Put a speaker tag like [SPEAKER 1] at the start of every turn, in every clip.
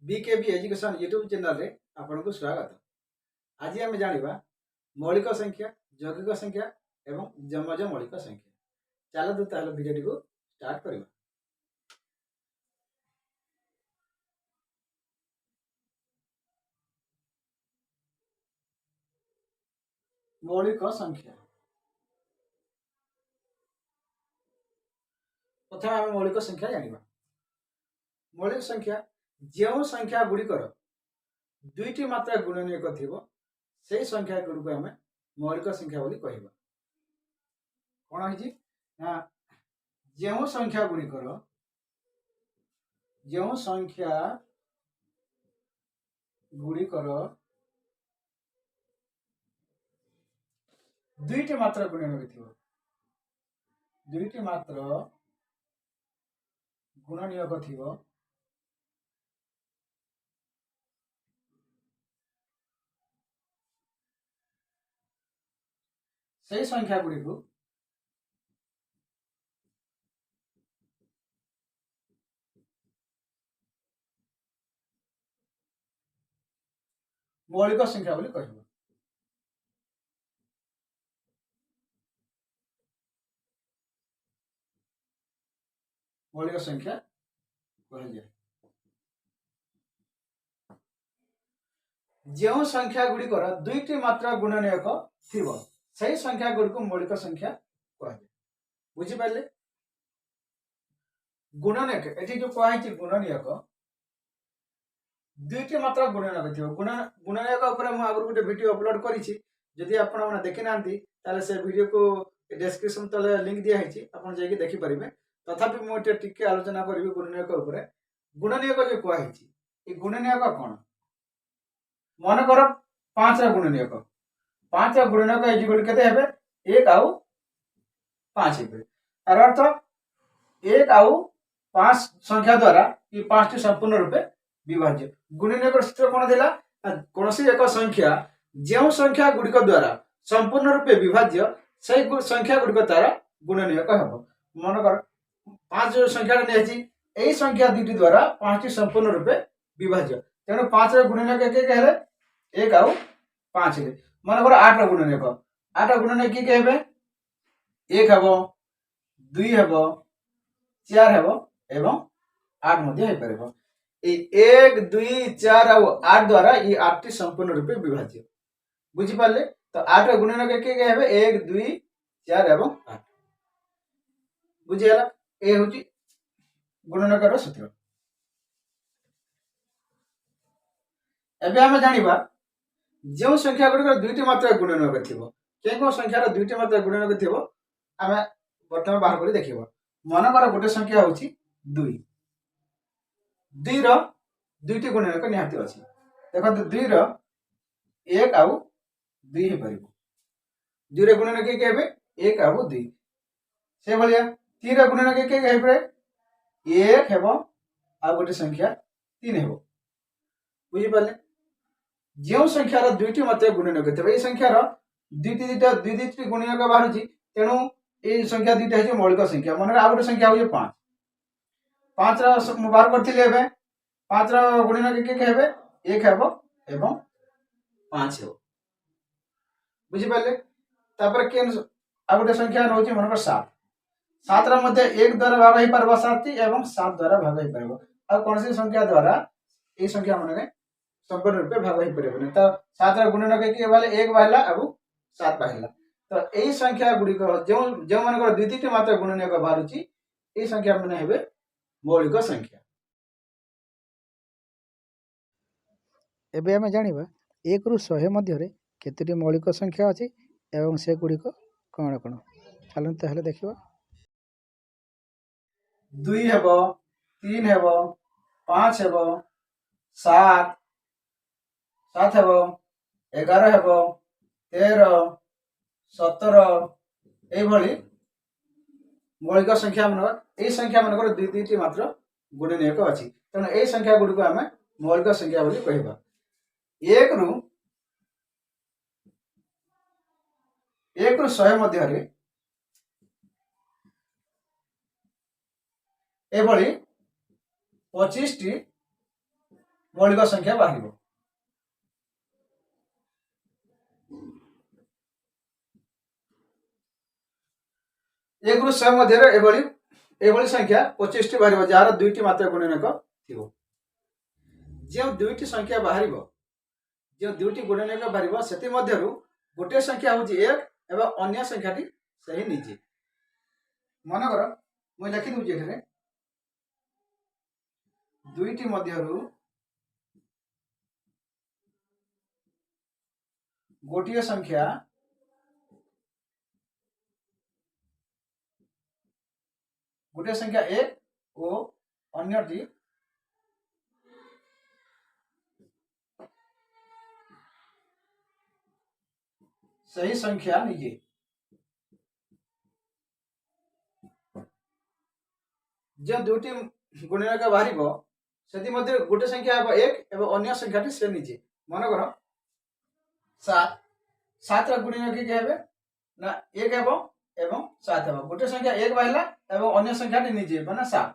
[SPEAKER 1] BKB education YouTube channel रे आपनको स्वागत। आज आम जाना मौलिक संख्या, यौगिक संख्या एवं जमज मौलिक संख्या। चलो ताहले वीडियो को स्टार्ट करवा। मौलिक संख्या प्रथम आम मौलिक संख्या जाना। मौलिक संख्या जो संख्या गुड़िकर दुईटी मात्रा गुणनीयक थिबो से संख्या गुड़िक आम मौलिक संख्या बोली कहबा। कौन है ना जो संख्या गुड़िकर दुईटी मात्रा गुणनीयक थिबो, दुईटी मात्रा गुणनीयक थिबो से संख्या गुड़ी को मौलिक संख्या बोली कहबो। मौलिक संख्या कह जो संख्या गुड़िकर दुईटी मात्रा गुणनीयक थिबो से संख्या गुड़ी को मौलिक संख्या कह। बुझिपारे गुणनीयक एठी जो कह गुणनीयक दुईटी मात्रा गुणनीयक थिबो। गुणनीयक ऊपर मु आगु गोटे वीडियो अपलोड करिछि, जदि आपण माने देखि नांती ताले से वीडियो को डिस्क्रिप्शन तले लिंक दिया हिछि, आपण जाई के देखि परिबे। तथापि मु टिके आलोचना करिबि गुणनीयक ऊपर। गुणनीयक जो कह हिछि ए गुणनीयक कोन मन कर 5 रा गुणनीयक 5 रा गुणनीयक इक्वल केते हेबे 1 आउ 5 हेबे। तार अर्थ 1 आउ 5 संख्या द्वारा ये 5 टी संपूर्ण रूपे विभाज्य। गुणनीयक सूत्र कोन देला कोनसी एक संख्या जो संख्या गुड़िक द्वारा संपूर्ण रूपे विभाज्य से संख्या गुड़िक तार गुणनीयक हेबो। मन कर 5 जो संख्या नेछि एई संख्या दुटी द्वारा 5 टी संपूर्ण रूपे विभाज्य, तेणु 5 रा गुणनीयक के हेले 1 आउ 5 हेले। मन कर 8 रा गुणनीयक 8 रा गुणनीयक के हेबे 1 हेबो 2 हेबो 4 हेबो एवं 8 मध्ये हे परबो। ए 1 2 4 आउ 8 द्वारा ये 8 टी संपूर्ण रूपे विभाज्य। बुझि पाले तो 8 रा गुणनीयक के हेबे 1 2 4 एवं 8। बुझियला ए होची गुणनीयक रो सूत्र। एबे हम जानिबा जो संख्या गुड़िक दुईटी मात्रा गुणनीयक थिबो के को संख्या रो दुईटी मात्रा गुणनीयक थिबो आमे प्रथम बाहर करी देखिबो। मन कर गोटे संख्या होची 2 2 रो दुईटी गुणनीयक निहाती अछि। देखो 2 रो 1 आउ 2 हे परिबो। 2 रे गुणनीयक के हेबे 1 आउ 2 से भलिया 3 रो गुणनीयक के हेबे 1 हेबो आ गोटे संख्या 3 हेबो। बुझि पाले जो संख्या रो दुईटी मात्रा गुणनीयक थिबे ए संख्या रो दुईटी गुणनीयक बाहरुची, तेणु ए संख्या दुईटा है मौलिक संख्या। मन आ गोटे संख्या हो 5 5 रा बाहर करथिले हेबे 5 रा गुणनीयक के हेबे 1 हेबो एवं 5 हेबो। बुझि पाले तापर के आ गोटे संख्या रहउची मन कर 7 7 रा मध्ये 1 द्वारा भाग हे परबो 7 टी एवं 7 द्वारा भाग हे परबो। आ कोनसी संख्या द्वारा ए संख्या माने संपूर्ण रूपे भाग हे परबो न। तो 7 रा गुणनीयक के वाले 1 बाहला अब 7 बाहला। तो एई संख्या गुडी को जो मन को द्वितीय मात्रा गुणनीयक बाहरुची ए संख्या माने हेबे मौलिक संख्या।
[SPEAKER 2] एबे आमे जानिबा 1 रु 100 मध्य केतोटी मौलिक संख्या अछि एवं से गुड़िक कौन कौन। चलन ताहले देखिबा।
[SPEAKER 1] 2 हेबो 3 हेबो 5 हेबो 7 7 हेबो 11 हेबो 13 17 ए भली मौलिक संख्या मन ए संख्या मन को दुईटी मात्र गुणनीयक अछि, तेणु ए संख्या गुडी को हमें मौलिक संख्या बोली कहबा। 1 रु 100 मध्य रे एभली 25 टी मौलिक संख्या बाहर। एक रु 100 मध्य एभली संख्या 25 बाहर जार दुईटी मात्र गुणनक थी। जो दुईटी संख्या बाहर जो दुईटी गुणनक बाहर से गोटे संख्या हूँ 1 एवं अन्य संख्याटी सही निजे। मनकर मुझे लिखि दूसरी दुईटी मध्यरु गोटे संख्या एक और अन्यटी सही संख्या निजे। जो दुईटी गुणनक बाहर से गोटे संख्या है 1 एवं अन्य संख्याटी से निजे। मनकर 7 7 गुणनक किए ना 1 एवं 7 है गोटे संख्या 1 बाहर एवं अन्य संख्याटी निजे माने 7।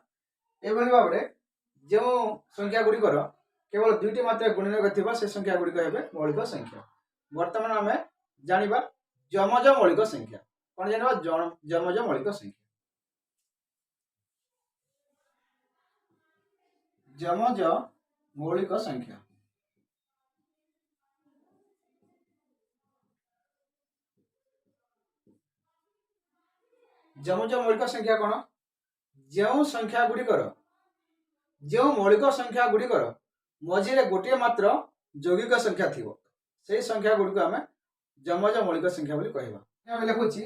[SPEAKER 1] एभली भाव में जो संख्या गुड़िकर केवल दुईटी मात्र गुणनक थी से संख्या गुड़िक है मौलिक संख्या। बर्तमान आम जाना जमज मौलिक संख्या। कौन जाना जमज मौलिक संख्या। जमज मौलिक संख्या जमज मौलिक संख्या कौन जो संख्या गुड़िकर जो मौलिक संख्या गुड़िकर मझे गोटे मात्र यौगिक संख्या थी से संख्या गुड़िक आम जमज मौलिक संख्या बोली कहवा। लिखुची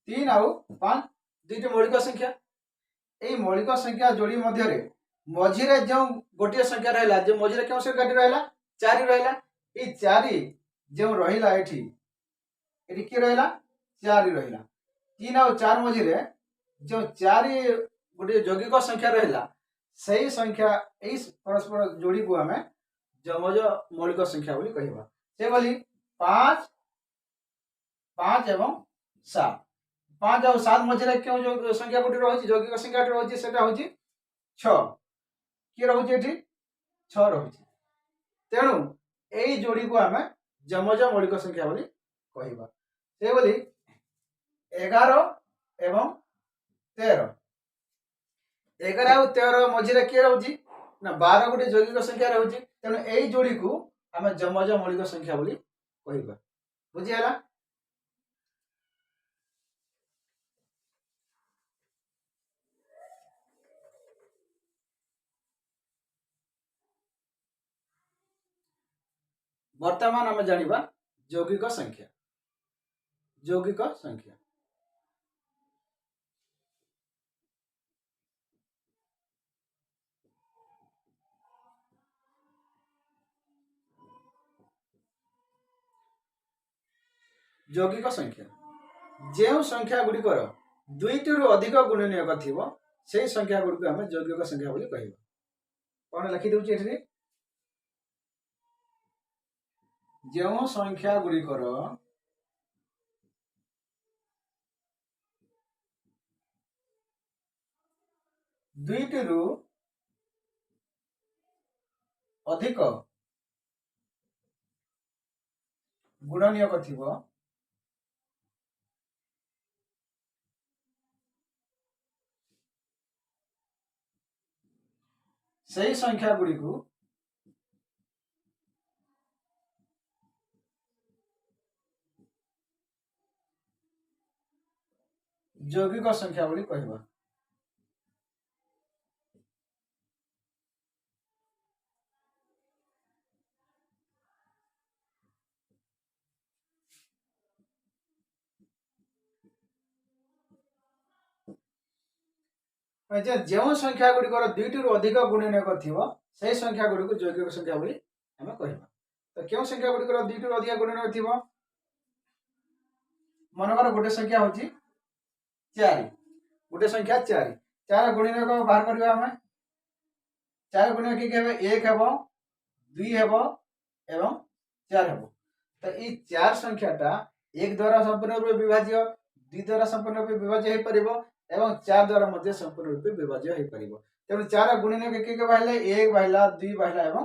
[SPEAKER 1] 3 आउ 5 दुईटी मौलिक संख्या। यही मौलिक संख्या जोड़ी मध्य मझे जो गोटे संख्या रहा जो मझे क्यों संख्याटी रहा 4 रहा ये 4 जो रहा ये किए रहा 4 रहा 3 आउ 4 मझे जो 4 गोटे यौगिक संख्या रहा सही संख्या यही परस्पर जोड़ी को आम जमज मौलिक संख्या बोली कहवा। से बोली 5 5 एवं 7 5 और 7 मझे क्यों जो संख्या गोटे रही यौगिक संख्या रही से हूँ 6 किए रही 6 रही तेणु यही जोड़ी को आम जमज मौलिक संख्या बोली कहवा। से बोली 11 एवं 13 11 और 13 मझे किए रही ना 12 गोटे यौगिक संख्या रही तेणु यही जोड़ी को आम जमज मौलिक संख्या बोली कहवा। बुझीगला। वर्तमान आम जाना यौगिक संख्या। यौगिक संख्या यौगिक संख्या जो संख्या गुड़िकर दुईटी रु अधिक गुणनीयक थी से संख्या गुड़िक आम यौगिक संख्या बोली कहवा। कौन लिखि दूची ये जो संख्या गुड़िकर दुईटी रु अधिक गुणनीयक थी सही संख्या गुड़ी को यौगिक संख्या बोली कहवा। जो संख्या गुड़िकर दुईटी रु अधिक गुणनीयक थी से संख्या गुड़ी को यौगिक संख्या बोली आम कहवा। तो क्यों संख्या गुड़िकर दुईटी रु अधिक गुणनीयक थी मनकर गोटे संख्या हूँ 4 गोटे संख्या 4 4 गुणनीयक बाहर करवा आम 4 गुणनीयक किए 1 हेब 2 हेब एवं 4 हेब। तो ये 4 संख्याटा 1 द्वारा संपूर्ण रूप विभाज्य 2 द्वारा संपूर्ण रूप विभाज्य हो पार एवं 4 द्वारा संपूर्ण रूप विभाज्य हो पार। ତେଣୁ 4 ଗୁଣିନକ କିଏ ବାହାରିଲେ 1 ବାହାରିଲା 2 ବାହାରିଲା ଏବଂ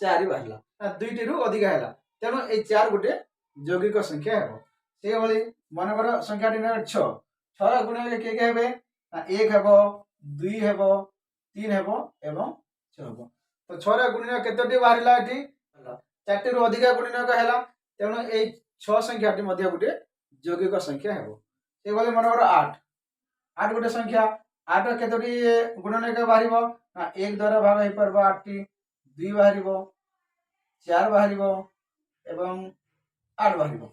[SPEAKER 1] 4 ବାହାରିଲା। ଦୁଇଟିରୁ ଅଧିକା ହେଲା, ତେଣୁ ଏଇ 4 ଗୋଟେ ଯୌଗିକ ସଂଖ୍ୟା ହେବ। ସେଇଭଳି ମନେକର ସଂଖ୍ୟାଟି 6, 6 ଗୁଣିନକ କିଏ ହେବେ? 1 ହେବ, 2 ହେବ, 3 ହେବ ଏବଂ 6 ହେବ। ତ 6 ଗୁଣିନକ କେତୋଟି ବାହାରିଲା? ଏଠି 4ଟିରୁ ଅଧିକା ଗୁଣିନକ ହେଲା, ତେଣୁ ଏଇ 6 ସଂଖ୍ୟାଟି ମଧ୍ୟ ଗୋଟେ ଯୌଗିକ ସଂଖ୍ୟା ହେବ। ସେଇଭଳି ମନେକର 8, 8 ଗୋଟେ ସଂଖ୍ୟା, 8 କେତୋଟି ଗୁଣନକ ବାହାରିବ? 1 ଦ୍ୱାରା ଭାଗ ହେଇପାରିବ 8ଟି, 2 ବାହାରିବ, 4 ବାହାରିବ ଏବଂ 8 ବାହାରିବ।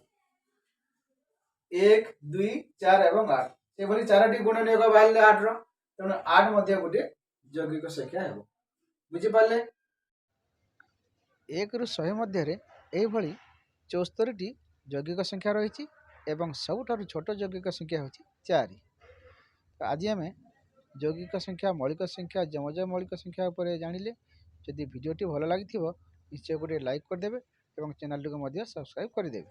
[SPEAKER 1] 1, 2, 4 ଏବଂ 8, ସେଭଳି 4ଟି ଗୁଣନକ ବାହାରିଲେ 8ର, ତେଣୁ 8 ମଧ୍ୟ ଗୋଟେ ଯୌଗିକ ସଂଖ୍ୟା ହେବ। ବୁଝିପାରିଲେ?
[SPEAKER 2] 1ରୁ 100 ମଧ୍ୟରେ ଏହିଭଳି 74ଟି ଯୌଗିକ ସଂଖ୍ୟା ରହିଛି ଏବଂ ସବୁଠାରୁ ଛୋଟ ଯୌଗିକ ସଂଖ୍ୟା ହେଉଛି 4। ଆଜି ଆମେ ଯୌଗିକ ସଂଖ୍ୟା, ମୌଳିକ ସଂଖ୍ୟା, ଯମଜ ମୌଳିକ ସଂଖ୍ୟା ଉପରେ ଜାଣିଲେ। ଯଦି ଭିଡ଼ିଓଟି ଭଲ ଲାଗିଥିବ ନିଶ୍ଚୟ ଗୋଟେ ଲାଇକ୍ କରିଦେବେ ଏବଂ ଚ୍ୟାନେଲଟିକୁ ମଧ୍ୟ ସବସ୍କ୍ରାଇବ୍ କରିଦେବେ।